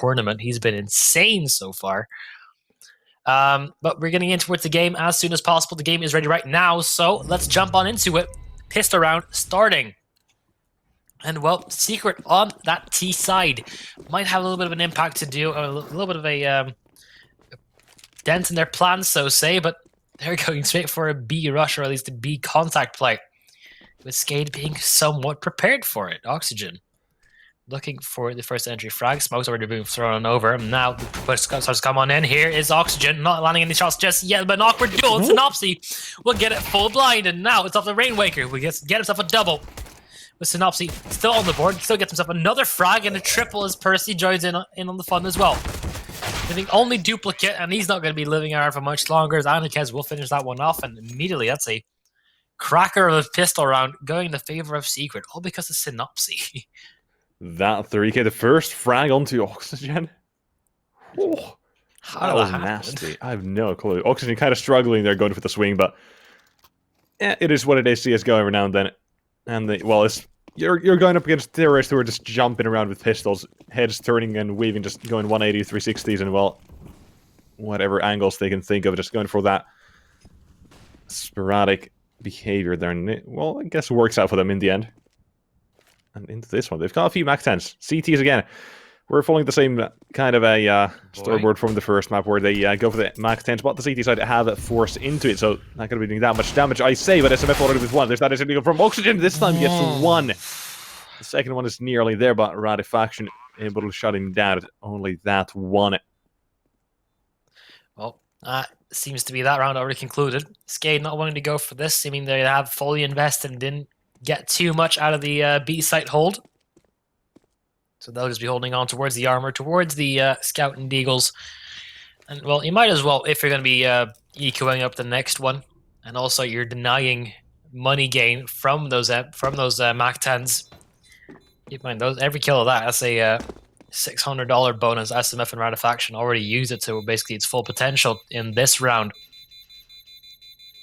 tournament. He's been insane so far. But we're getting in towards the game as soon as possible. The game is ready right now, so let's jump on into it. Pistol round starting. And well, Secret on that T side might have a little bit of an impact to do, a little bit of a dent in their plans, so say, but they're going straight for a B rush, or at least a B contact play, with SKADE being somewhat prepared for it. Oxygen looking for the first entry frag. Smoke's already being thrown over. Now the push starts to come on in. Here is Oxygen, not landing any shots just yet, but an awkward duel. Synopsy will get it full blind, and now it's off the Rainwaker, who gets himself a double. With Synopsy still on the board, still gets himself another frag and a triple as Percy joins in on the fun as well. I think only duplicate, and he's not going to be living around for much longer, as Anarkez will finish that one off, and immediately that's a cracker of a pistol round going in the favor of Secret, all because of Synopsy. That 3k, the first frag onto Oxygen. Oh, that was nasty. I have no clue. Oxygen kind of struggling there going for the swing, but it is what it is. CSGO every now and then. And you're going up against terrorists who are just jumping around with pistols, heads turning and weaving, just going 180, 360s, and well, whatever angles they can think of, just going for that sporadic behavior there. And well, I guess it works out for them in the end. And into this one, they've got a few Mac 10s. CTs again. We're following the same kind of a storyboard from the first map where they go for the Max 10s, but the CT side have it forced into it, so not going to be doing that much damage, I say, but SMF already with one. There's that SMF from Oxygen. This time he gets one. The second one is nearly there, but Radifaction able to shut him down at only that one. Well, seems to be that round already concluded. SKADE not wanting to go for this, seeming they have fully invested and didn't get too much out of the B site hold. So they'll just be holding on towards the armor, towards the Scout and Deagles. And, well, you might as well, if you're going to be EQing up the next one. And also, you're denying money gain from those Mac 10s. Keep in mind, every kill of that's a $600 bonus. SMF and Radifaction already used it to basically its full potential in this round.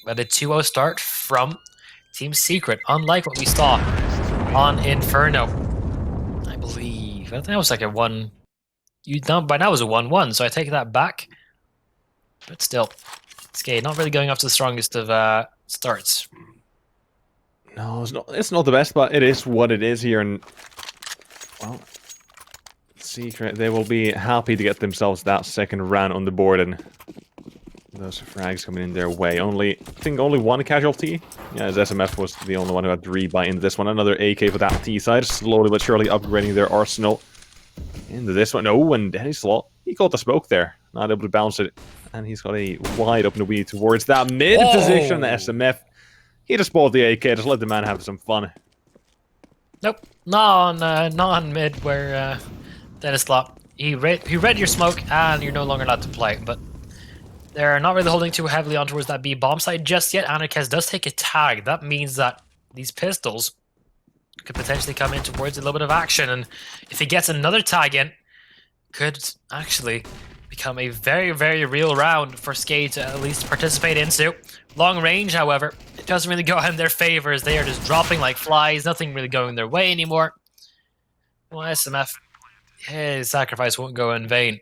But a 2-0 start from Team Secret, unlike what we saw on Inferno. I believe. I think that was like a 1. By now it was a 1-1, so I take that back. But still, SKADE not really going off to the strongest of starts. No, it's not the best, but it is what it is here, and well, Secret, they will be happy to get themselves that second round on the board, and those frags coming in their way. I think only one casualty. Yeah, as SMF was the only one who had 3 by into this one. Another AK for that T side, slowly but surely upgrading their arsenal into this one. Oh, and Denny Slot, he caught the smoke there, not able to bounce it, and he's got a wide open weed towards that mid position. The SMF, he just bought the AK, just let the man have some fun. Nope, not on mid where Dennis Slot, he read your smoke and you're no longer allowed to play, but they're not really holding too heavily on towards that B bomb site just yet. Anarkez does take a tag. That means that these pistols could potentially come in towards a little bit of action, and if he gets another tag in, could actually become a very, very real round for SKADE to at least participate into. Long range, however, it doesn't really go in their favor, as they are just dropping like flies, nothing really going their way anymore. Well, SMF, his sacrifice won't go in vain.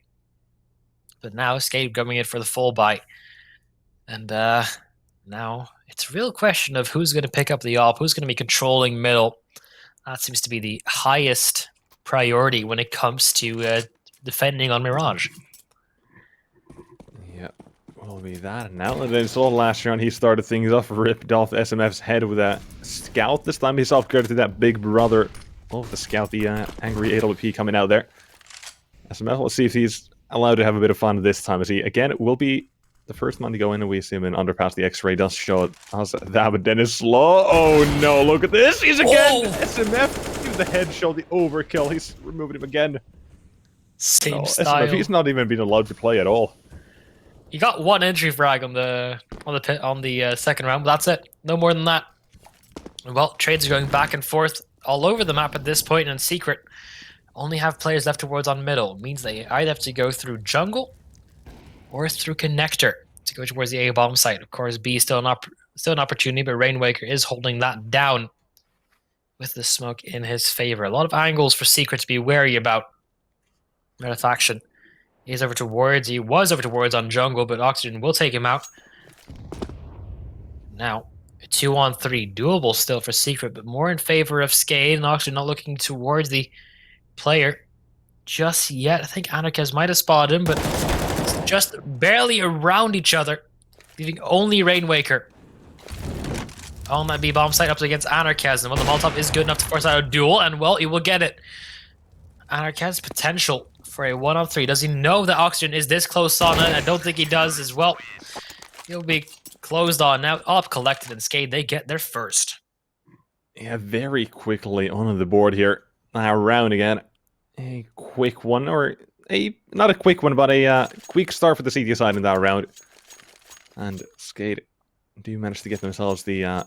But now SKADE coming in for the full buy. And now it's a real question of who's going to pick up the op, who's going to be controlling middle. That seems to be the highest priority when it comes to defending on Mirage. Yeah, will be that. Now that I saw last round, he started things off, ripped off SMF's head with a scout. This time he's upgraded to that big brother of the scout, the angry AWP coming out there. SMF, let's see if he's allowed to have a bit of fun this time, as he again will be the first man to go in, and we see him in underpass. The X-ray does show us that, but Dennis Slow. Oh no, look at this! He's again SMF. Give the headshot, the overkill. He's removing him again. Same style. SMF, he's not even been allowed to play at all. He got 1 entry frag on the second round, but that's it. No more than that. Well, trades are going back and forth all over the map at this point, and Secret only have players left towards on middle. It means they either have to go through jungle or through connector to go towards the A bomb site. Of course, B still an opportunity, but Rainwaker is holding that down with the smoke in his favor. A lot of angles for Secret to be wary about. Another faction. He was over towards on jungle, but Oxygen will take him out. Now, a 2-on-3, doable still for Secret, but more in favor of SKADE, and Oxygen not looking towards the player just yet. I think Anarchist might have spotted him, but it's just barely around each other, leaving only Rainwaker on that B bomb site up against Anarchist. And well, the Molotov is good enough to force out a duel, and well, he will get it. Anarchist's potential for a 1-on-3. Does he know that Oxygen is this close on it? I don't think he does as well. He'll be closed on now. All up collected, and SKADE, they get their first. Yeah, very quickly on the board here. Now round again. A quick one, or not a quick one, but a quick start for the CT side in that round. And SKADE do manage to get themselves the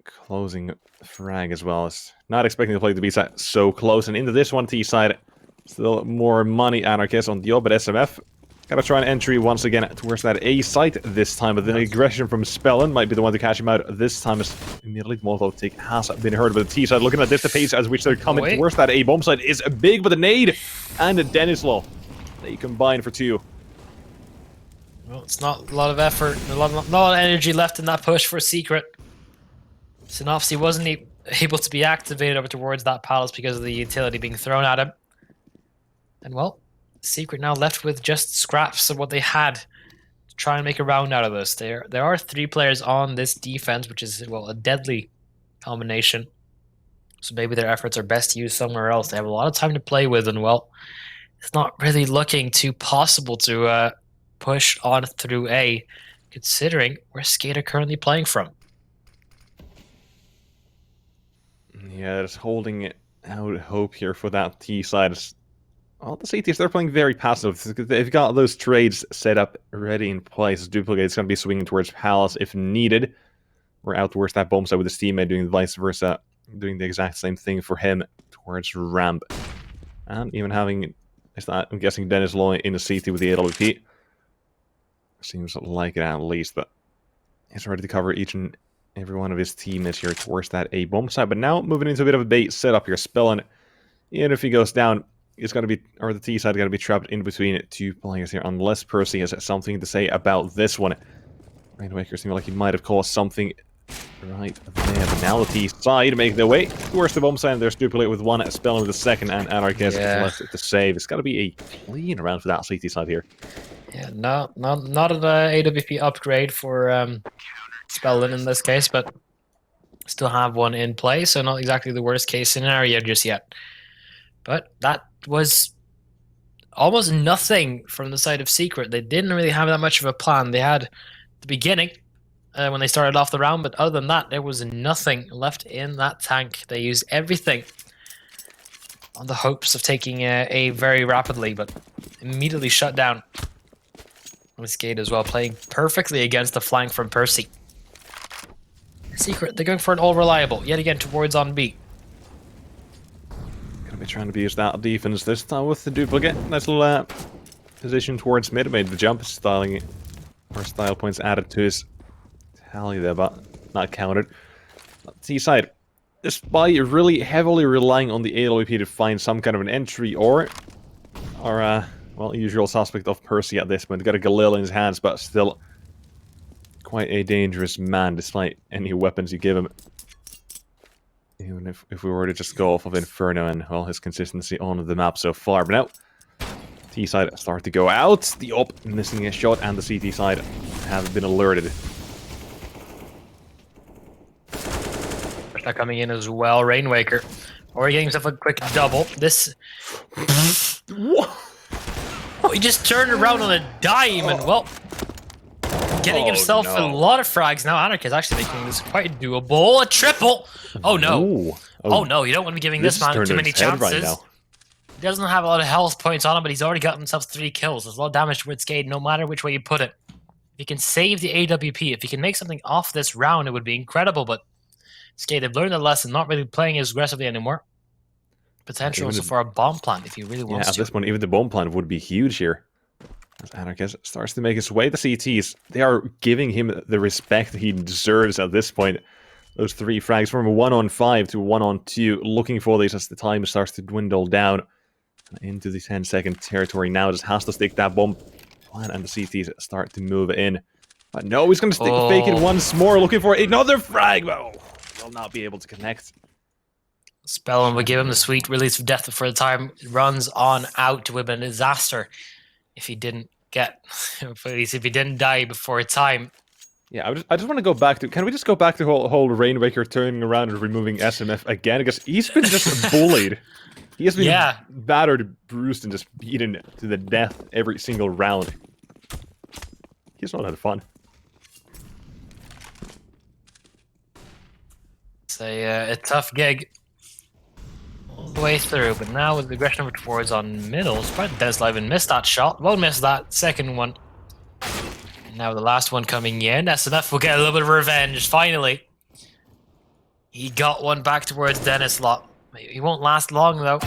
closing frag as well. As not expecting the play to be so close. And into this one, T side, still more money Anarchist on the job, but SMF gotta try an entry once again towards that A site this time, but the aggression from Spellin might be the one to catch him out this time, as immediately Molotov take has been heard. But the T side, looking at this, the pace at which they're coming towards that A bomb site is big, but the nade and the Denislaw, they combine for 2. Well, it's not a lot of effort, not a lot of energy left in that push for Secret. Sinopsy wasn't able to be activated over towards that palace because of the utility being thrown at him. And well, Secret now left with just scraps of what they had to try and make a round out of this. There are 3 players on this defense, which is, well, a deadly combination. So maybe their efforts are best used somewhere else. They have a lot of time to play with, and well, it's not really looking too possible to push on through A, considering where SKADE are currently playing from. Yeah, just holding out hope here for that T side. Well, the CTs, they're playing very passive. They've got those trades set up ready in place. Duplicate's going to be swinging towards Palace if needed. Or out towards that bomb site with his teammate doing vice versa. Doing the exact same thing for him towards Ramp. And even having, I'm guessing, Dennis Loy in the CT with the AWP. Seems like it at least, but he's ready to cover each and every one of his teammates here towards that A bomb site. But now moving into a bit of a bait setup here. Spellin, even if he goes down, it's going to be, or the T side going to be trapped in between 2 players here, unless Percy has something to say about this one. Rainwaker seemed like he might have caused something right there, but now the T side make their way towards the bomb site, and they're stupid with 1, Spellin with the 2nd, and Anarchist left to save. It's got to be a clean round for that CT side here. Yeah, not an AWP upgrade for Spellin in this case, but still have one in play, so not exactly the worst case scenario just yet. But that was almost nothing from the side of Secret. They didn't really have that much of a plan. They had the beginning when they started off the round, but other than that, there was nothing left in that tank. They used everything on the hopes of taking A very rapidly, but immediately shut down. SKADE as well, playing perfectly against the flank from Percy. Secret, they're going for an all-reliable, yet again towards on B. Gonna be trying to use that defense this time with the duplicate. Nice little position towards mid, made the jump, styling or style points added to his tally there, but not counted. T side, despite really heavily relying on the AWP to find some kind of an entry or well, usual suspect of Percy at this point. Got a Galil in his hands, but still quite a dangerous man despite any weapons you give him. Even if we were to just go off of Inferno and, well, his consistency on the map so far. But now, T side start to go out. The op missing a shot, and the CT side have been alerted. They're coming in as well, Rainwaker. Or getting himself a quick double. This... What? Oh, he just turned around on a dime and, well, getting himself a lot of frags. Now Anarch is actually making this quite doable. A triple! Oh no. Ooh. Oh no, you don't want to be giving this man too many chances. Right now. He doesn't have a lot of health points on him, but he's already got himself 3 kills. There's a lot of damage towards SKADE, no matter which way you put it. If he can save the AWP, if he can make something off this round, it would be incredible, but SKADE have learned a lesson, not really playing as aggressively anymore. Potential also for a bomb plant if he really wants to. At this point, even the bomb plant would be huge here. As Anarchist starts to make his way, the CTs, they are giving him the respect he deserves at this point. Those 3 frags from a 1-on-5 to a 1-on-2, looking for these as the time starts to dwindle down. Into the 10-second territory now. Just has to stick that bomb plan, and the CTs start to move in. But no, he's going to fake it once more, looking for another frag. Oh, will not be able to connect. Spellman would give him the sweet release of death before the time runs on out. To have been a disaster if he didn't get, at least if he didn't die before time. Yeah, I just want to go back to. Can we just go back to the whole Rainmaker turning around and removing SMF again? Because he's been just bullied. He has been battered, bruised, and just beaten to the death every single round. He's not had fun. It's a tough gig all the way through, but now with the aggression over towards on middle, surprised Dennis even missed that shot. Won't miss that second one. And now the last one coming in. SNF will get a little bit of revenge, finally. He got one back towards Dennis lot. He won't last long though.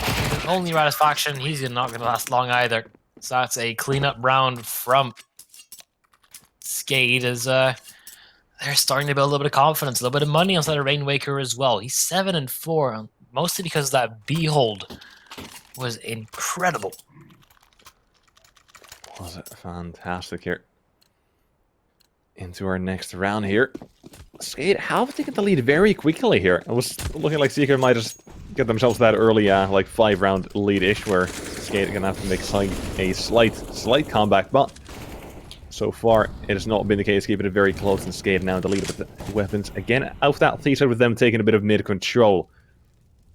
Only Ratisfaction, he's not going to last long either. So that's a cleanup round from SKADE as they're starting to build a little bit of confidence, a little bit of money inside of Rainmaker as well. He's 7-4, mostly because that B hold was incredible. Was it fantastic here? Into our next round here. SKADE have taken the lead very quickly here. It was looking like Seeker might just get themselves that early, like 5-round lead-ish, where SKADE are gonna have to make a slight comeback, but so far it has not been the case, keeping it very close, and SKADE now in the lead with the weapons. Again, out that T-side with them taking a bit of mid-control.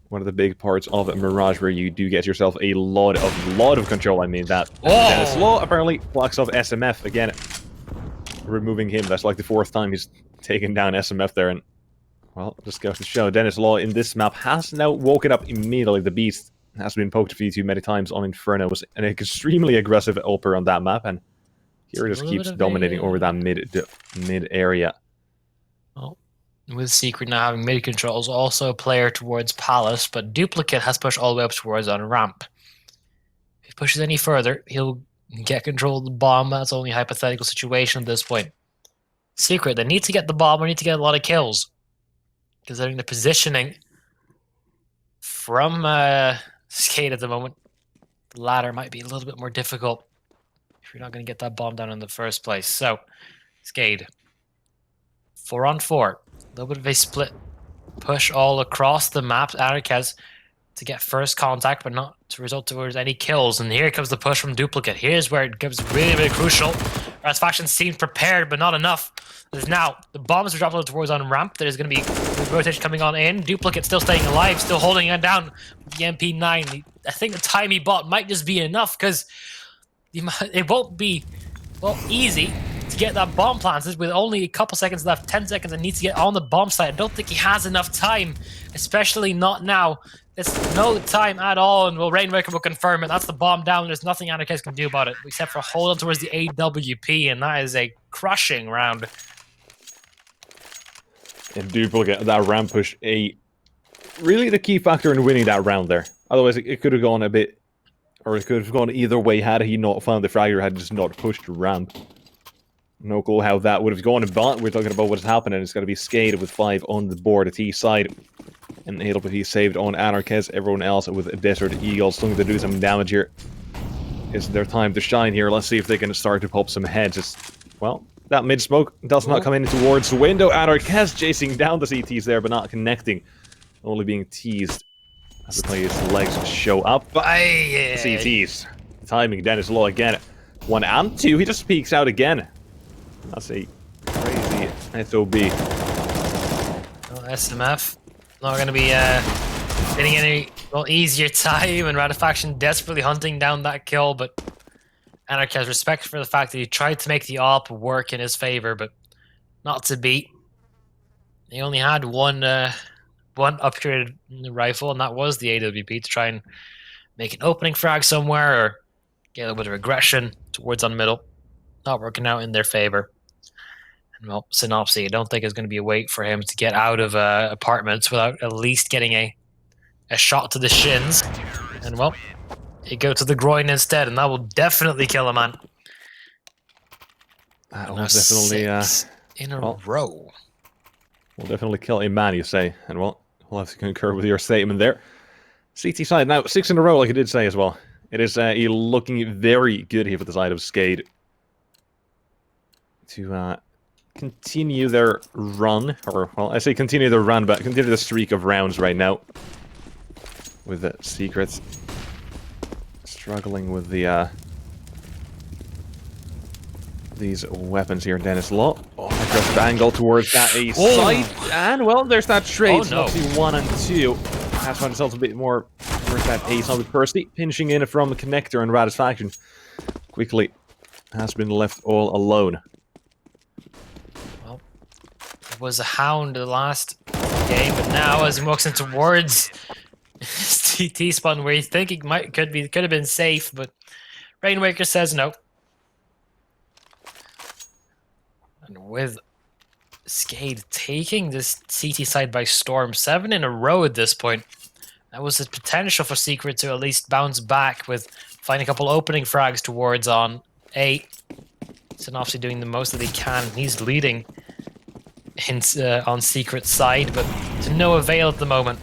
One of the big parts of Mirage where you do get yourself a lot of control. I mean that. Dennis Law apparently blocks off SMF again, removing him. That's like the 4th time he's taken down SMF there, and well, just goes to show Dennis Law in this map has now woken up immediately. The beast has been poked a few too many times on Inferno. It was an extremely aggressive upper on that map, and here just keeps dominating over that mid area. Well, with Secret now having mid controls, also a player towards Palace, but Duplicate has pushed all the way up towards on ramp. If he pushes any further, he'll get control of the bomb. That's only a hypothetical situation at this point. Secret, they need to get the bomb, they need to get a lot of kills. Considering the positioning from SKADE at the moment, the ladder might be a little bit more difficult if you're not going to get that bomb down in the first place. So, SKADE, 4-on-4, a little bit of a split push all across the map. Anarchaz to get first contact, but not to result towards any kills. And here comes the push from Duplicate. Here's where it becomes really, really crucial. Ratisfaction seemed prepared, but not enough. There's now the bombs are dropping towards on ramp. There's going to be rotation coming on in. Duplicate still staying alive, still holding it down with the MP9. I think the time he bought might just be enough, because it won't be, well, easy to get that bomb planted with only a couple seconds left, 10 seconds, and needs to get on the bomb site. I don't think he has enough time, especially not now. There's no time at all, and Rainmaker will confirm it. That's the bomb down. There's nothing Anarchist can do about it, except for hold on towards the AWP, and that is a crushing round. And Duplicate, that ramp push, really the key factor in winning that round there. Otherwise, it could have gone a bit, or it could have gone either way had he not found the fragger, had just not pushed the ramp. No clue how that would have gone, but we're talking about what's happening. It's going to be SKADE with 5 on the board, the T side. And AWP saved on Anarchist. Everyone else with Desert Eagles looking to do some damage here. It's their time to shine here. Let's see if they can start to pop some heads. Well, that mid-smoke does not come in towards the window. Anarchist chasing down the CTs there, but not connecting. Only being teased as the player's legs show up. CTs. Timing Dennis Law again. 1 and 2. He just peeks out again. That's a crazy SOB. Well, SMF not going to be getting any easier time, and Ratisfaction desperately hunting down that kill, but Anarch has respect for the fact that he tried to make the AWP work in his favor, but not to beat. He only had one upgraded rifle, and that was the AWP, to try and make an opening frag somewhere or get a little bit of aggression towards on middle. Not working out in their favor. And well, Synopsy, I don't think it's going to be a wait for him to get out of apartments without at least getting a shot to the shins. And well, he go to the groin instead, and that will definitely kill a man. That will definitely 6 in a row. Will definitely kill a man, you say. And well, we'll have to concur with your statement there. CT side now, 6 in a row, like I did say as well. It is looking very good here for the side of SKADE to continue their run, or, well, I say continue their run, but continue the streak of rounds right now. With the Secrets struggling with the these weapons here. Dennis Law. Oh, aggressive angle towards that A side, and well, there's that trade. Oh, no. Obviously 1 and 2. Has found himself a bit more towards that A side with Percy pinching in from the connector, and Ratisfaction quickly has been left all alone. Well, it was a hound the last game, but now as he walks in towards T-spawn where you think it could have been safe, but Rainwaker says no. And with SKADE taking this CT side by storm, 7 in a row at this point, that was a potential for Secret to at least bounce back with finding a couple opening frags towards on A. So obviously doing the most that he can. He's leading on Secret's side, but to no avail at the moment.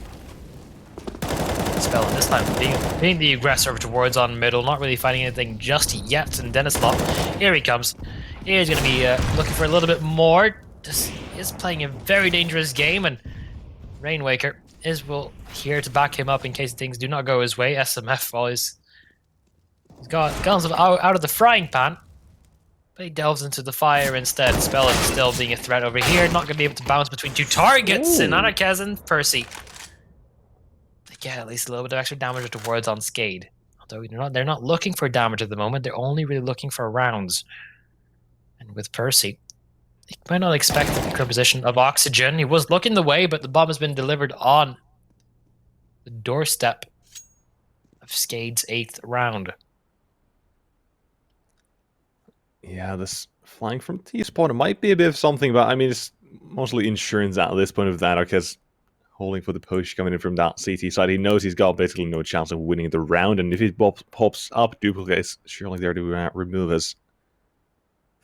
Spell, and this time being the aggressor towards on middle, not really finding anything just yet. And Dennis Law, here he comes. He's going to be looking for a little bit more. Just is playing a very dangerous game, and Rainwaker is here to back him up in case things do not go his way. SMF always he's got guns out of the frying pan, but he delves into the fire instead. Spell is still being a threat over here, not going to be able to bounce between 2 targets. And Anarkaz and Percy. Get at least a little bit of extra damage towards on SKADE. Although they're not looking for damage at the moment, they're only really looking for rounds. And with Percy, he might not expect the current position of oxygen. He was looking the way, but the bomb has been delivered on the doorstep of SKADE's 8th round. Yeah, this flying from T-spawn, it might be a bit of something, but I mean, it's mostly insurance at this point of that, because holding for the push coming in from that CT side. He knows he's got basically no chance of winning the round, and if he pops up duplicates, surely there to remove his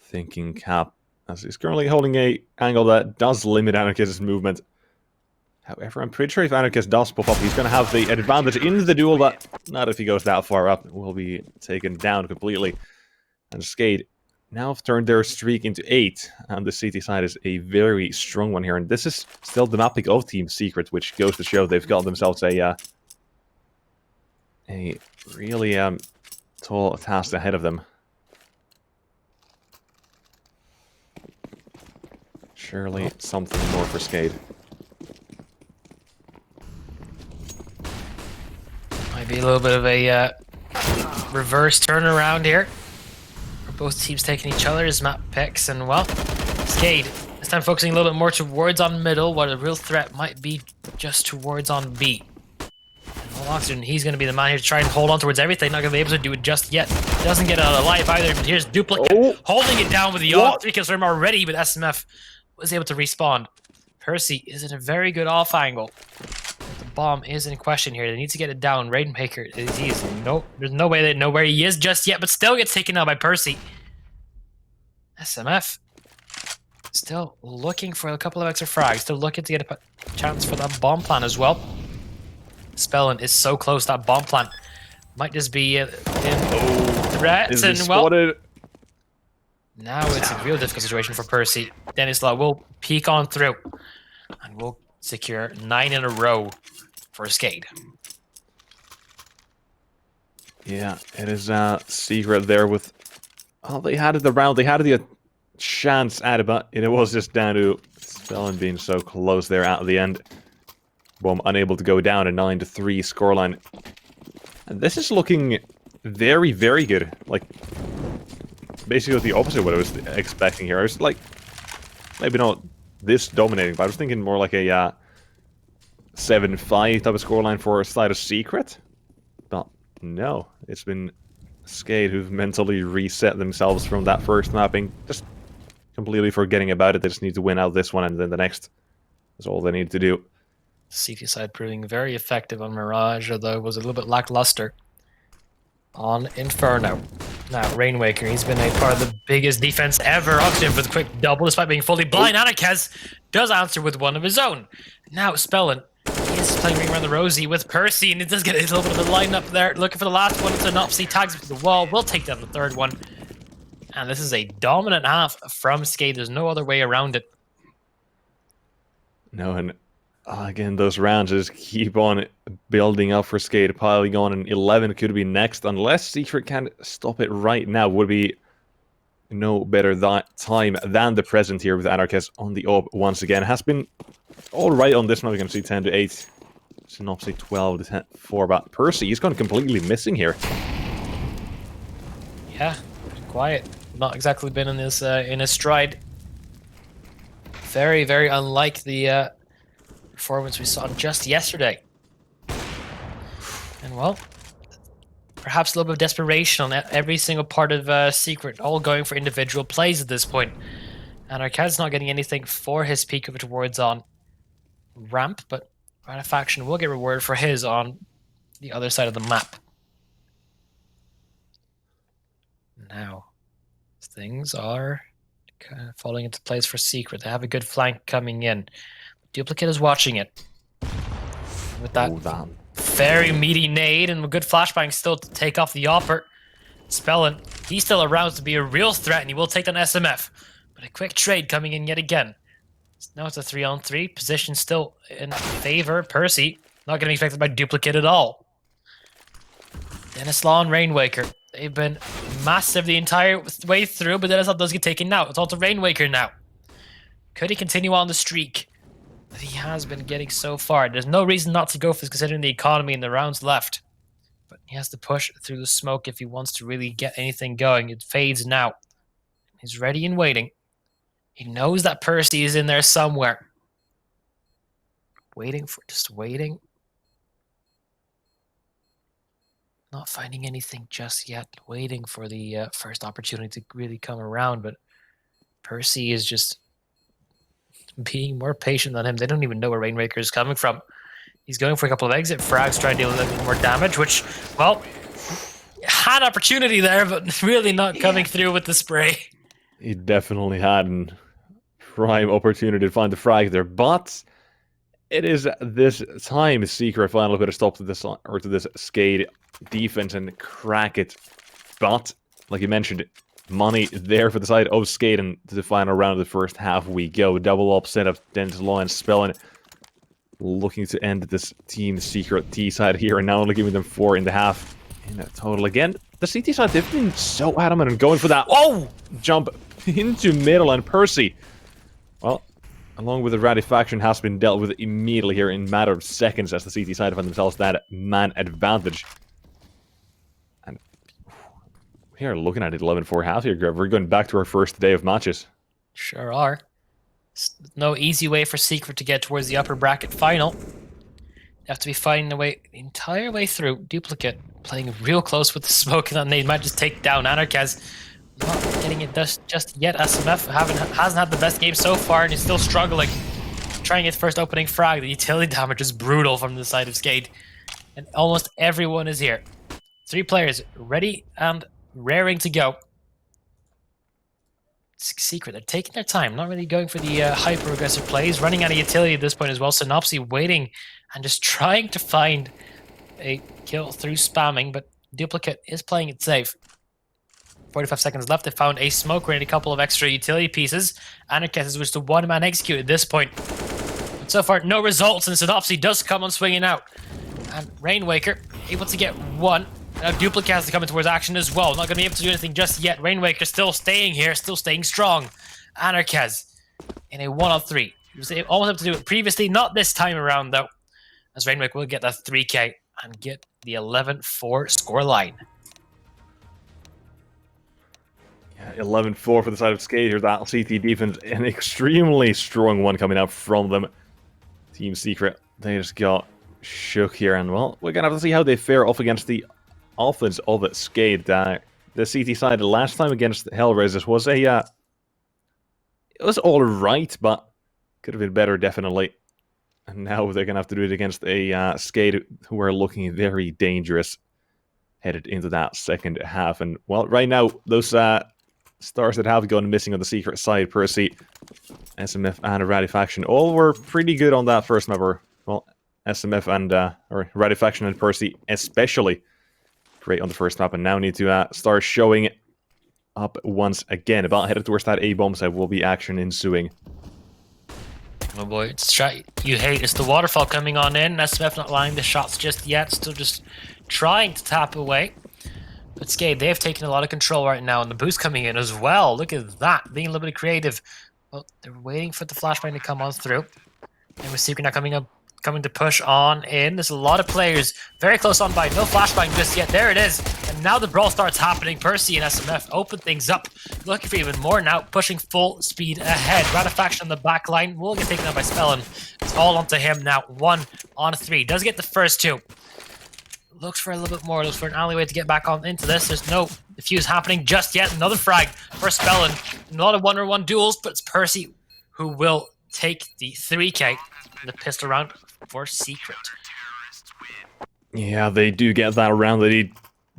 thinking cap, as he's currently holding a angle that does limit Anarchist's movement. However, I'm pretty sure if Anarchist does pop up, he's going to have the advantage in the duel, but not if he goes that far up. Will be taken down completely. And SKADE now have turned their streak into 8, and the CT side is a very strong one here. And this is still the map pick of Team Secret, which goes to show they've got themselves a really tall task ahead of them. Surely something more for SKADE. Might be a little bit of a reverse turnaround here. Both teams taking each other's map picks, and well, SKADE this time focusing a little bit more towards on middle, what a real threat might be just towards on B. And Oxygen, he's going to be the man here to try and hold on towards everything, not going to be able to do it just yet. Doesn't get out alive either, but here's Duplicate holding it down with the off 3 kills for him already, but SMF was able to respawn. Percy is in a very good off angle. The bomb is in question here. They need to get it down. Rainmaker, there's no way they know where he is just yet, but still gets taken out by Percy. SMF still looking for a couple of extra frags. Still looking to get a chance for that bomb plant as well. Spellin is so close. That bomb plant might just be in threats, and well, now it's a real difficult situation for Percy. Dennis Law will peek on through, and will secure 9 in a row for SKADE. Yeah, it is Secret there with... Oh, they had it around. They had the chance at it, but it was just down to Spellin being so close there at the end. Bomb unable to go down, a 9-3 scoreline. And this is looking very, very good. Like, basically the opposite of what I was expecting here. I was like, maybe not this dominating, but I was thinking more like a 7-5 type of scoreline for a side of Secret. But no, it's been SKADE who've mentally reset themselves from that first mapping, just completely forgetting about it. They just need to win out this one, and then the next. That's all they need to do. CT side proving very effective on Mirage, although it was a little bit lackluster on Inferno. Now, Rainwaker, he's been a part of the biggest defense ever. Oxygen for the quick double, despite being fully blind. Anarkaz does answer with one of his own. Now, Spellin is is playing Ring Around the Rosie with Percy, and it does get a little bit of a lineup there. Looking for the last one. It's an Opsy, tags it to the wall. We'll take down the third one. And this is a dominant half from SKADE. There's no other way around it. No, and again, those rounds just keep on building up for SKADE, piling on, and 11 could be next, unless Secret can stop it right now. Would be no better that time than the present here with Anarchist on the up once again. Has been all right on this one. We can see 10 to 8. Synopsy 12 to 10 4, but Percy, he's gone completely missing here. Yeah, quiet. Not exactly been in his stride. Very, very unlike the performance we saw just yesterday. And well, perhaps a little bit of desperation on every single part of Secret, all going for individual plays at this point. And Arcade's not getting anything for his peak of towards on ramp, but Faction will get rewarded for his on the other side of the map. Now, things are kind of falling into place for Secret. They have a good flank coming in. Duplicate is watching it. With that very meaty nade and a good flashbang still to take off the Opper. Spellin, he's still around to be a real threat, and he will take down SMF. But a quick trade coming in yet again. Now it's a 3-on-3. Position still in favor. Percy not going to be affected by Duplicate at all. Dennis Law and Rainwaker. They've been massive the entire way through, but Dennis Law does get taken out. It's all to Rainwaker now. Could he continue on the streak that he has been getting so far? There's no reason not to go for this considering the economy and the rounds left. But he has to push through the smoke if he wants to really get anything going. It fades now. He's ready and waiting. He knows that Percy is in there somewhere. Just waiting. Not finding anything just yet. Waiting for the first opportunity to really come around. But Percy is just being more patient than him. They don't even know where Rainmaker is coming from. He's going for a couple of exit frags, trying to deal a little bit more damage, which, well, had opportunity there, but really not coming through with the spray. He definitely had an prime opportunity to find the frag there, but it is this time Secret finally put a stop to this SKADE defense and crack it. But like you mentioned, money there for the side of SKADE, and to the final round of the first half we go. Double upset of Dennis Law and Spellin looking to end this Team Secret T side here, and now only giving them 4 in the half in total. Again, the CT side, they've been so adamant and going for that jump into middle, and Percy, well, along with the Ratty faction, has been dealt with immediately here in a matter of seconds as the CT side find themselves that man advantage. And we are looking at it 11-4 half here, Greg. We're going back to our first day of matches. Sure are. No easy way for Secret to get towards the upper bracket final. You have to be fighting the way the entire way through. Duplicate playing real close with the smoke, and then they might just take down Anarchaz. Not getting it just yet. SMF hasn't had the best game so far, and he's still struggling. Trying his first opening frag. The utility damage is brutal from the side of SKADE. And almost everyone is here. 3 players ready and raring to go. Secret, they're taking their time, not really going for the hyper-aggressive plays, running out of utility at this point as well. Synopsy waiting and just trying to find a kill through spamming, but Duplicate is playing it safe. 45 seconds left. They found a smoke and a couple of extra utility pieces. Anarchist is just a one-man execute at this point. But so far, no results, and Synopsy does come on swinging out. And Rainwaker able to get 1. Now Duplicate has to come in towards action as well. Not going to be able to do anything just yet. Rainwaker still staying here, still staying strong. Anarchaz in a 1-on-3. He was almost able to do it previously, not this time around though. As Rainwaker will get that 3k and get the 11-4 score line. Yeah, 11-4 for the side of SKADE here. That CT defense, an extremely strong one coming out from them. Team Secret, they just got shook here, and well, we're going to have to see how they fare off against the offense of SKADE. The CT side last time against Hellraisers was it was all right, but could have been better definitely. And now they're gonna have to do it against a SKADE who are looking very dangerous headed into that second half. And well, right now those stars that have gone missing on the Secret side, Percy, SMF, and a Ratty faction, all were pretty good on that first map. Well, SMF and or Radifaction and Percy especially great on the first map, and now need to start showing up once again. About headed towards that A-bomb site will be action ensuing. Oh boy, you hate it's the waterfall coming on in. SMF not landing the shots just yet, still just trying to tap away. But SKADE, they've taken a lot of control right now, and the boost coming in as well. Look at that, being a little bit creative. Well, they're waiting for the flashbang to come on through. And with Secret now coming to push on in. There's a lot of players very close on by. No flashbang just yet. There it is. And now the brawl starts happening. Percy and SMF open things up. Looking for even more now, pushing full speed ahead. Radifaction on the back line will get taken out by Spellin. It's all onto him now. 1 on 3. Does get the first 2. Looks for a little bit more. Looks for an alleyway to get back on into this. There's no defuse happening just yet. Another frag for Spellin. A lot of 1-on-1 duels, but it's Percy who will take the 3K in the pistol round for Secret. Yeah, they do get that round that they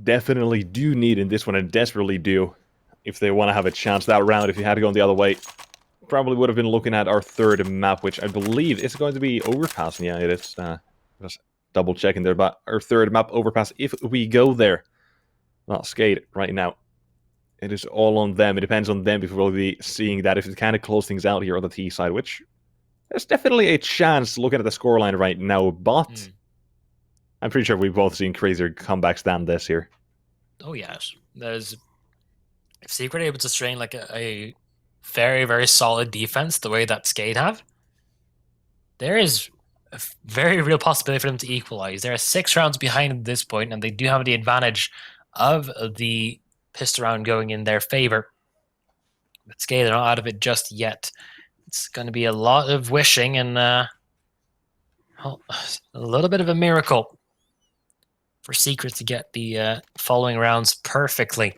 definitely do need in this one, and desperately do, if they want to have a chance. That round, if you had to go the other way, probably would have been looking at our third map, which I believe is going to be Overpass. Yeah, it is. Just double checking there, but our third map, Overpass, if we go there. Well, SKADE right now, it is all on them. It depends on them if we'll be seeing that, if they kind of close things out here on the T side, which there's definitely a chance looking at the scoreline right now, but I'm pretty sure we've both seen crazier comebacks than this here. Oh, yes. If Secret are able to strain like a very, very solid defense the way that SKADE have, there is a very real possibility for them to equalize. There are 6 rounds behind at this point, and they do have the advantage of the pistol round going in their favor. But SKADE are not out of it just yet. It's going to be a lot of wishing and a little bit of a miracle for Secret to get the following rounds perfectly.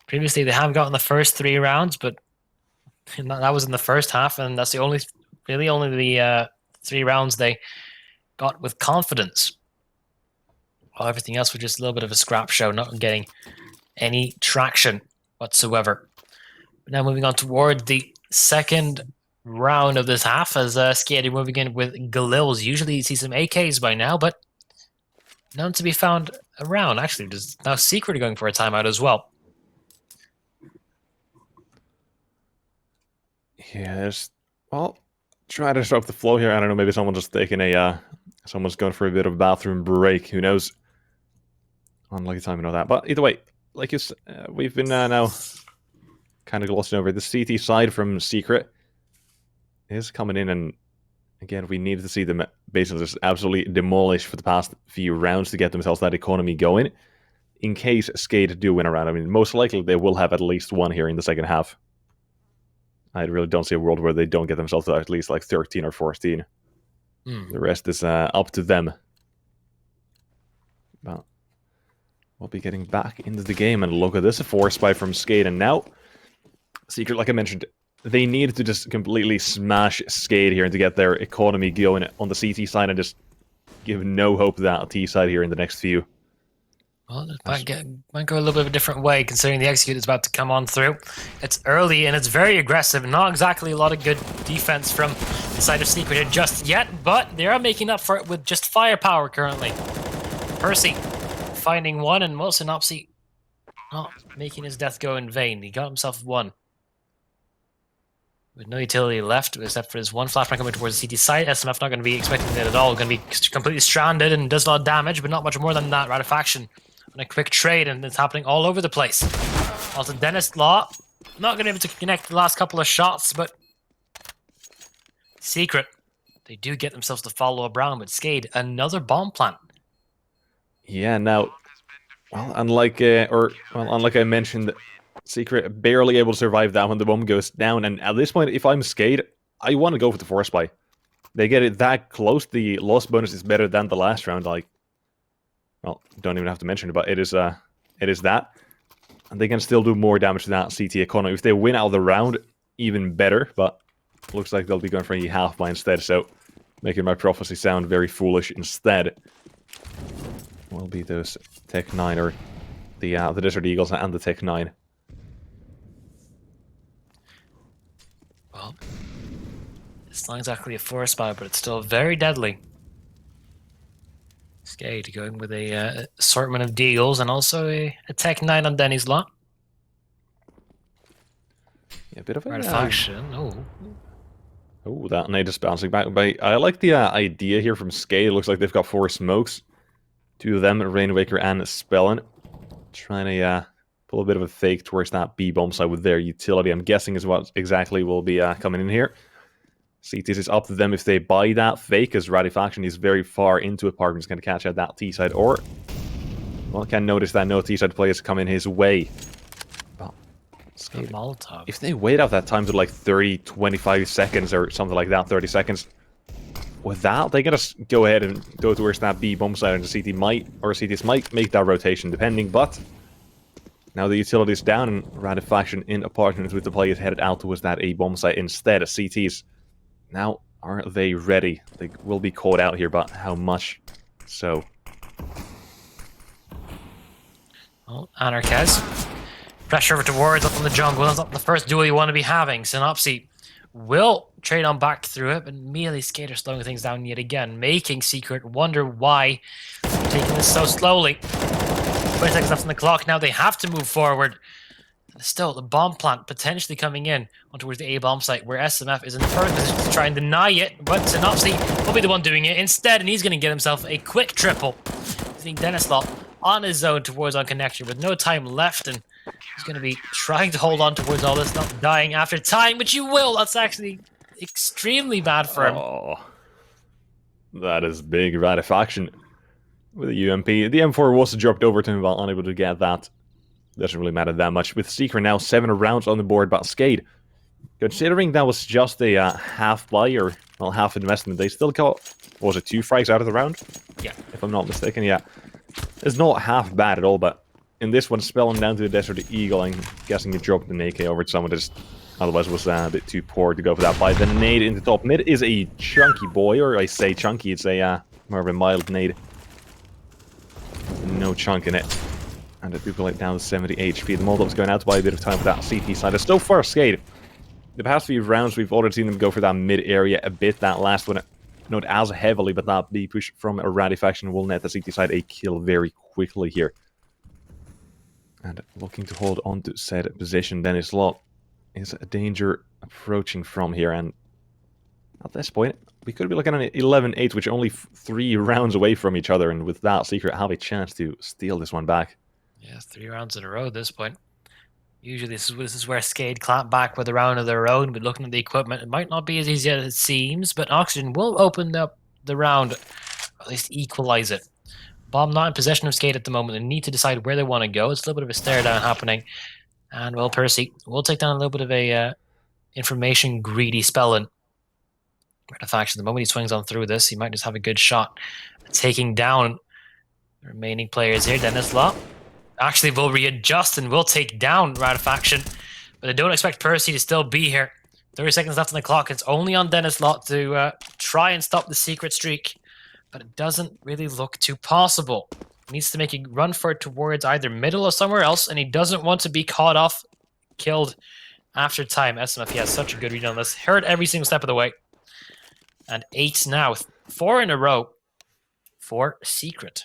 Previously, they haven't gotten the first 3 rounds, but that was in the first half, and that's the only 3 rounds they got with confidence. While everything else was just a little bit of a scrap show, not getting any traction whatsoever. But now moving on toward the second round of this half, as SKADE moving in with Galils. Usually you see some AKs by now, but none to be found around. Actually, there's now Secret going for a timeout as well. Yes. Well, try to disrupt the flow here. I don't know, maybe someone's just taking someone's going for a bit of a bathroom break. Who knows? Unlucky time, you know that. But either way, like we've been now kind of glossing over. The CT side from Secret is coming in, and again, we needed to see them basically just absolutely demolish for the past few rounds to get themselves that economy going. In case SKADE do win a round, I mean, most likely they will have at least one here in the second half. I really don't see a world where they don't get themselves to at least like 13 or 14. The rest is up to them. But we'll be getting back into the game, and look at this, a force spy from SKADE, and now Secret, like I mentioned, they need to just completely smash SKADE here and to get their economy going on the CT side and just give no hope to that T side here in the next few. Well, it might go a little bit of a different way, considering the execute is about to come on through. It's early and it's very aggressive. Not exactly a lot of good defense from the side of Secret here just yet, but they are making up for it with just firepower currently. Percy finding one, and Synopsy not making his death go in vain. He got himself one. With no utility left, except for his one flashbang coming towards the CT side. SMF not going to be expecting it at all. Going to be completely stranded and does a lot of damage, but not much more than that. Radifaction on a quick trade, and it's happening all over the place. Also, Dennis Law not going to be able to connect the last couple of shots, but Secret, they do get themselves to follow up round, but SKADE, another bomb plant. Yeah, now, well, unlike I mentioned, Secret barely able to survive that when the bomb goes down, and at this point, if I'm SKADE, I want to go for the force spy. They get it that close, the loss bonus is better than the last round, like, well, don't even have to mention it, but it is that. And they can still do more damage to that CT economy. If they win out of the round, even better, but looks like they'll be going for a half buy instead, so making my prophecy sound very foolish instead. Will be those Tech 9, or the Desert Eagles and the Tech 9. Well, It's not exactly a forest fire, but it's still very deadly. SKADE going with a assortment of deals and also a Tech 9 on Denny's lot. Yeah, a bit of a Artifaction. Oh, that nade is bouncing back. But I like the idea here from SKADE. It looks like they've got 4 smokes. 2 of them, Rainwaker and Spellin. Trying to pull a bit of a fake towards that B bomb side with their utility. I'm guessing is what exactly will be coming in here. CTs is up to them if they buy that fake, because Radifaction is very far into apartments, going to catch out that T-side, or... Well, can notice that no T-side players come in his way. But Molotov. if they wait out that time to like 30, 25 seconds or something like that, 30 seconds, with that, they gotta go ahead and go towards that B bomb side, and the CT might, or CTs might make that rotation, depending, but... Now the utility is down, and Radifaction in apartments with the players headed out towards that A bomb site instead. CTs, now, are they ready? They will be caught out here, but how much so? Well, Anarchaz. Pressure over towards up on the jungle. That's not the first duel you want to be having. Synopsy will trade on back through it, but immediately SKADE slowing things down yet again, making Secret wonder why they're taking this so slowly. 20 seconds left on the clock. Now they have to move forward. Still, the bomb plant potentially coming in on towards the A bomb site, where SMF is in the first position to try and deny it, but Synopsy will be the one doing it instead, and he's going to get himself a quick triple. Seeing Dennis Law on his own towards on connection with no time left, and he's going to be trying to hold on towards all this, not dying after time, which you will. That's actually extremely bad for him. Oh, that is big Radifaction with a UMP. The M4 was dropped over to him while unable to get that. Doesn't really matter that much. With Secret now 7 rounds on the board, but SKADE, considering that was just a half buy, or well, half investment, they still got, what was it, 2 frags out of the round? Yeah. If I'm not mistaken, yeah. It's not half bad at all, but in this one, Spellin down to the Desert Eagle, I'm guessing he dropped an AK over to someone that just otherwise was a bit too poor to go for that buy. The nade into top mid is a chunky boy, or I say chunky, it's a more of a mild nade. No chunk in it. And it do down to 70 HP. The Molotov's going out to buy a bit of time for that CT side. So far, SKADE, the past few rounds, we've already seen them go for that mid area a bit. That last one, not as heavily, but that B push from a Radifaction will net the CT side a kill very quickly here. And looking to hold on to said position, Dennis Law is a danger approaching from here. And at this point, we could be looking at an 11-8, which are only 3 rounds away from each other. And with that, Secret have a chance to steal this one back. Yeah, 3 rounds in a row at this point. Usually this is where SKADE clamp back with a round of their own, but looking at the equipment, it might not be as easy as it seems, but Oxygen will open up the round, or at least equalize it. Bomb not in possession of SKADE at the moment. They need to decide where they want to go. It's a little bit of a stare down happening. And, well, Percy will take down a little bit of a information-greedy Spellin. Artifaction, the moment he swings on through this, he might just have a good shot at taking down the remaining players here. Dennis Law actually will readjust and will take down Radifaction, but I don't expect Percy to still be here. 30 seconds left on the clock. It's only on Dennis Law to try and stop the Secret streak, but it doesn't really look too possible. He needs to make a run for it towards either middle or somewhere else, and he doesn't want to be caught off, killed after time. SMF, he has such a good read on this. Heard every single step of the way. And 8 now, 4 in a row for Secret.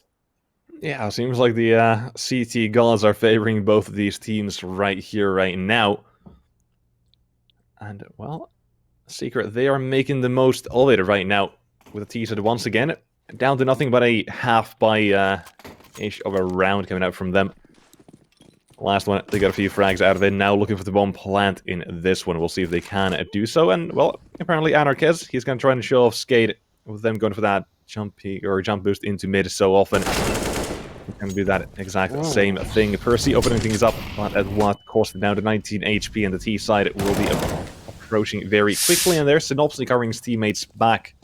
Yeah, it seems like the CT gods are favoring both of these teams right here, right now. And, well, Secret, they are making the most of it right now. With a T-side once again, down to nothing but a half by ish of a round coming out from them. Last one, they got a few frags out of it. Now looking for the bomb plant in this one. We'll see if they can do so. And, well, apparently Anarchaz, he's going to try and show off SKADE with them going for that jump boost into mid so often. Going to do that exact same thing. Percy opening things up, but at what cost? Down to 19 HP, and the T side will be approaching very quickly. And there's Synopsy covering his teammates back.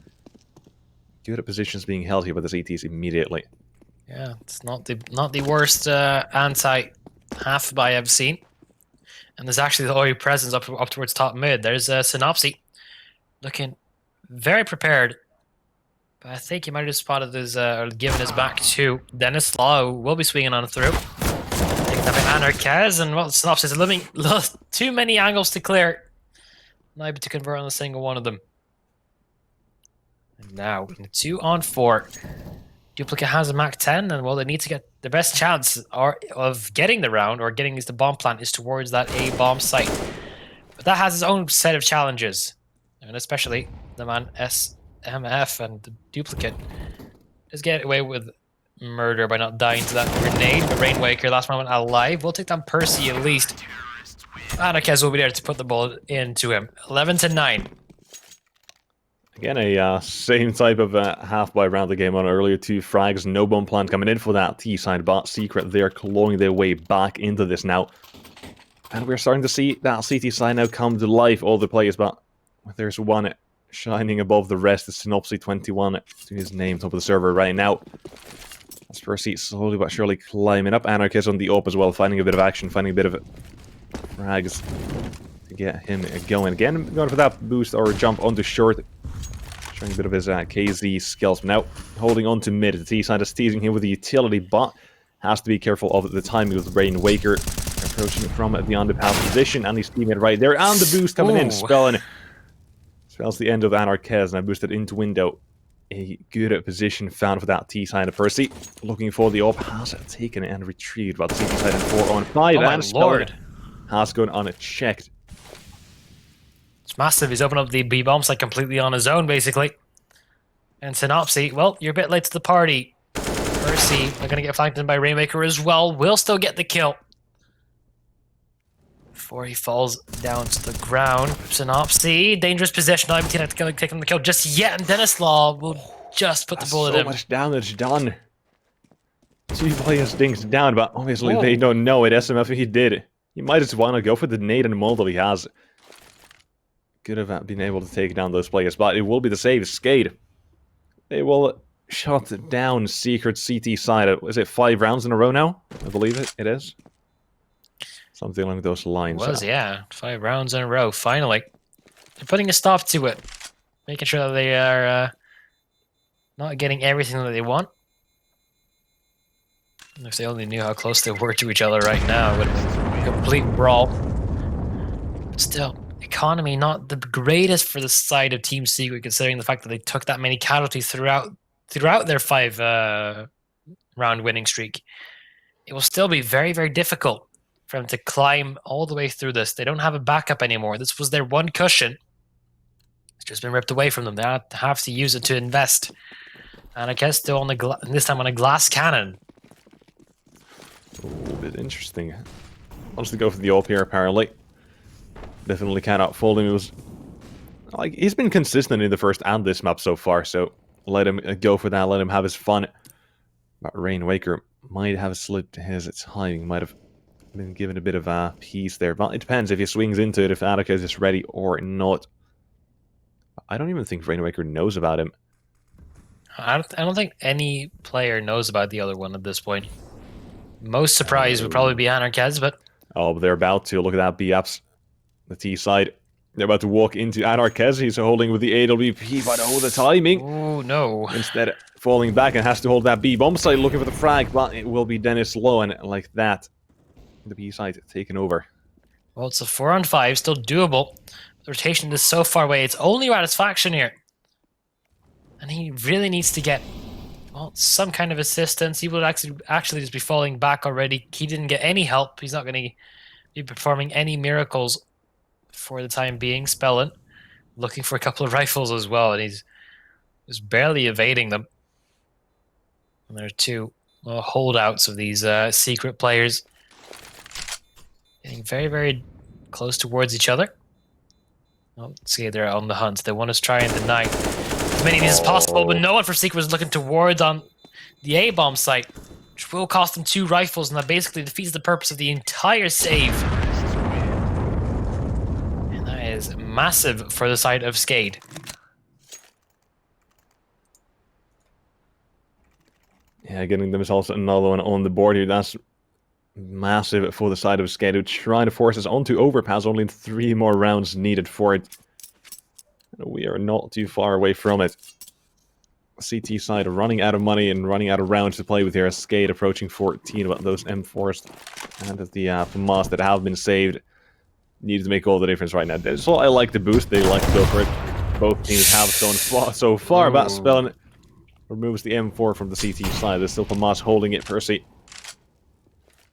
Good positions being held here by the CTs immediately. Yeah, it's not the worst anti-half buy I've seen. And there's actually the already presence up towards top mid. There's Synopsy looking very prepared. But I think he might have just spotted his, or given his back to Dennis Law, who will be swinging on through. Taking up Anarchaz, and well, Synopsy is too many angles to clear. Not able to convert on a single one of them. And now, in the 2-on-4, Duplicate has a Mach 10, and well, they need to get the best chance of getting the round or getting the bomb plant is towards that A bomb site. But that has its own set of challenges, and especially the man SMF and the Duplicate just get away with murder by not dying to that grenade. But Rainwaker, last moment alive, will take down Percy at least. Anarchez will be there to put the bullet into him. 11-9. Again, a same type of half-buy round the game on earlier. 2 frags, no bomb plant coming in for that T-side, but Secret, they're clawing their way back into this now. And we're starting to see that CT side now come to life, all the players, but there's one shining above the rest. It's Synopsy21 to his name, top of the server right now. As Percy slowly but surely climbing up. Anarchist on the up as well, finding a bit of action, finding a bit of frags to get him going. Again, going for that boost or jump onto short. Showing a bit of his KZ skills. Now, holding on to mid. The T-side is teasing him with the utility, but has to be careful of the timing with Rainwaker approaching from the underpass position, and he's teaming it right there. And the boost coming in, spells the end of Anarchez, and boosted into window. A good position found for that T-side of Percy. Looking for the op, has taken it and retrieved, but the T-side in 4-on-5, and Lord has gone unchecked. It's massive. He's opened up the B-bomb site completely on his own, basically. And Synopsy, well, you're a bit late to the party. Percy, they're going to get flanked in by Rainmaker as well. Will still get the kill. Before he falls down to the ground. Synopsy, dangerous position. I'm not going to take him the kill just yet. And Dennis Law will just put the bullet in. So much damage done. 2 players dinks down, but obviously they don't know it. SMF, he did it. He might just want to go for the nade and molotov he has. Could have been able to take down those players, but it will be the save. SKADE. They will shut down Secret CT side. Is it 5 rounds in a row now? I believe it is. Something along those lines. It was, yeah. 5 rounds in a row, finally. They're putting a stop to it. Making sure that they are not getting everything that they want. And if they only knew how close they were to each other right now, it would have been a complete brawl. But still, economy not the greatest for the side of Team Secret, considering the fact that they took that many casualties throughout their 5 round winning streak. It will still be very, very difficult for them to climb all the way through this. They don't have a backup anymore. This was their one cushion. It's just been ripped away from them. They have to use it to invest. And I guess still on this time on a glass cannon. A bit interesting. Wants to go for the AWP here, apparently. Definitely cannot fold him. It was like he's been consistent in the first and this map so far, so let him go for that. Let him have his fun. But Rainwaker might have slipped his timing. Might have been given a bit of a piece there, but it depends if he swings into it. If Attica is ready or not. I don't even think Rainwaker knows about him. I don't think any player knows about the other one at this point. Most surprised would probably be Anarchez, but oh, they're about to look at that B-ups. The T side. They're about to walk into Anarchez. He's holding with the AWP, but oh, the timing. Oh, no. Instead, falling back and has to hold that B-bomb side, looking for the frag, but it will be Dennis Lowe, and like that, the B side taken over. Well, it's a 4-on-5, still doable. The rotation is so far away. It's only Ratisfaction here. And he really needs to get, well, some kind of assistance. He will actually just be falling back already. He didn't get any help. He's not going to be performing any miracles for the time being. Spellin looking for a couple of rifles as well, and he's just barely evading them. And there are 2 holdouts of these secret players. Getting very, very close towards each other. Well, let's see, they're on the hunt. They want to try and deny as many of these as possible, but no one for Secret was looking towards on the A-bomb site, which will cost them 2 rifles, and that basically defeats the purpose of the entire save. And that is massive for the side of SKADE. Yeah, getting themselves another one on the board here. That's massive for the side of SKADE, trying to force us onto overpass. Only 3 more rounds needed for it. We are not too far away from it. CT side running out of money and running out of rounds to play with here. SKADE approaching 14, but those M4s and the FAMAS that have been saved need to make all the difference right now. So I like the boost. They like to go for it. Both teams have gone so far, but Ooh. Spellin removes the M4 from the CT side. There's still Famas holding it. Percy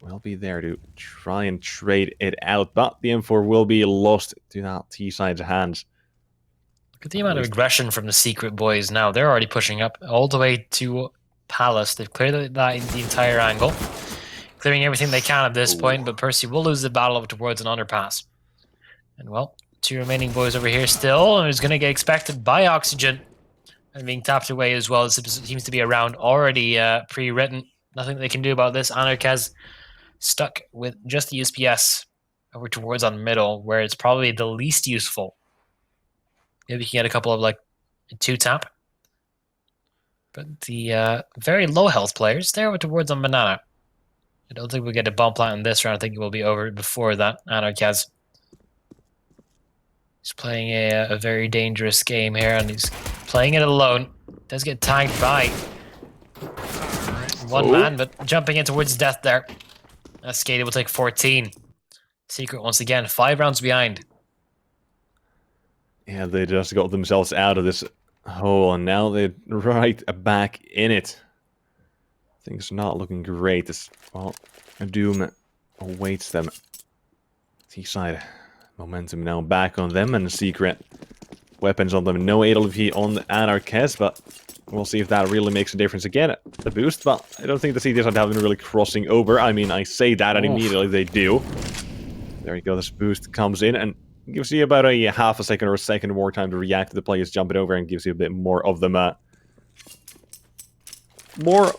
will be there to try and trade it out, but the M4 will be lost to that T side's hands. Look at the amount of aggression from the Secret boys now. They're already pushing up all the way to Palace. They've cleared that in the entire angle, clearing everything they can at this point, but Percy will lose the battle up towards an underpass. And well, 2 remaining boys over here still, and it's going to get expected by Oxygen. And being tapped away as well. This seems to be a round already pre-written. Nothing they can do about this. Anarchaz stuck with just the USPS over towards on middle, where it's probably the least useful. Maybe you can get a couple of like 2-tap. But the very low health players, they're over towards on banana. I don't think we'll get a bomb plant in this round. I think it will be over before that. Anarchaz. He's playing a very dangerous game here, and he's playing it alone. Does get tagged by one man, but jumping in towards death there. SKADE will take 14. Secret once again, 5 rounds behind. Yeah, they just got themselves out of this hole, and now they're right back in it. Things not looking great. As well, doom awaits them. T-side momentum now back on them, and Secret weapons on them. No AWP on Anarchaz, but we'll see if that really makes a difference again. The boost, but I don't think the CT side have been really crossing over. I mean, I say that, and immediately they do. There you go, this boost comes in, and gives you about a half a second or a second more time to react to the players jumping over, and gives you a bit more of them, more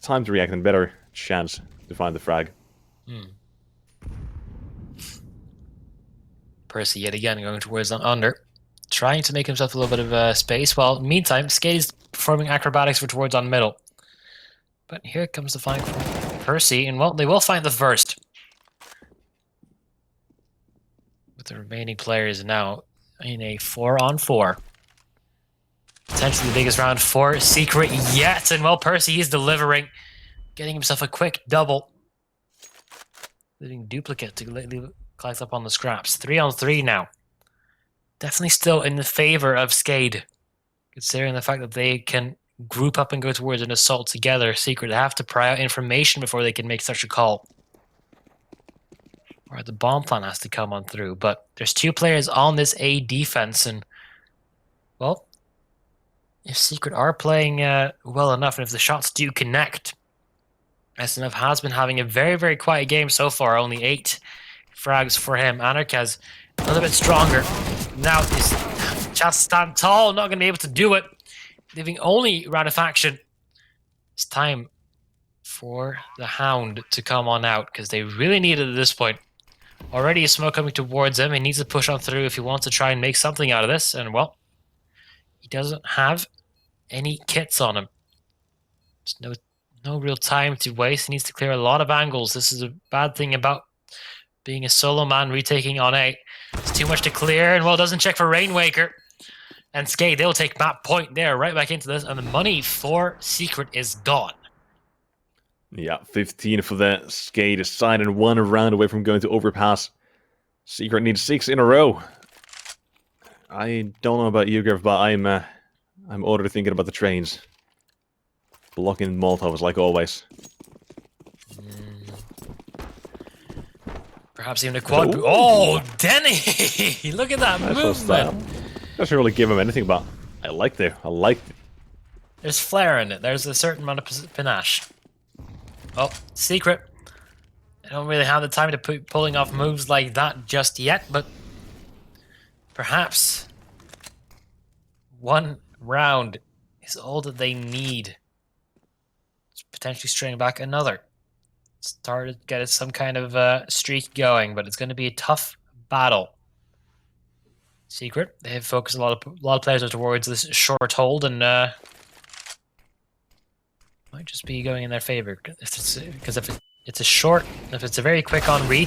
time to react and better chance to find the frag. Percy yet again going towards an under, trying to make himself a little bit of space. Well, meantime, SKADE is performing acrobatics for towards on middle. But here comes the find from Percy, and well, they will find the first. With the remaining players now in a 4-on-4. Potentially the biggest round for Secret yet, and well, Percy is delivering, getting himself a quick double. Leaving duplicate to collect up on the scraps. 3-on-3 now. Definitely still in the favor of SKADE, considering the fact that they can group up and go towards an assault together. Secret have to pry out information before they can make such a call. Or the bomb plan has to come on through. But there's 2 players on this A defense, and well, if Secret are playing well enough, and if the shots do connect, SNF has been having a very, very quiet game so far. Only 8 frags for him. Anarchaz a little bit stronger. Now is just stand tall, not going to be able to do it. Leaving only round of action. It's time for the Hound to come on out, because they really need it at this point. Already a smoke coming towards him. He needs to push on through if he wants to try and make something out of this. And well, he doesn't have any kits on him. There's no real time to waste. He needs to clear a lot of angles. This is a bad thing about being a solo man retaking on A. It's too much to clear, and well, doesn't check for Rainwaker. And SKADE, they'll take map point there, right back into this, and the money for Secret is gone. Yeah, 15 for the SKADE side, and 1 round away from going to overpass. Secret needs 6 in a row. I don't know about you, Griff, but I'm already thinking about the trains. Blocking Molotovs like always. Perhaps even a quad. Oh, Denny! Look at that movement. Doesn't really give him anything, but I like it. There's flair in it. There's a certain amount of panache. Oh, Secret. I don't really have the time to pulling off moves like that just yet, but perhaps 1 round is all that they need. Potentially string back another. Start to get some kind of streak going, but it's going to be a tough battle. Secret, they have focused a lot of players towards this short hold, and might just be going in their favor. Because if it's a short, if it's a very quick on read.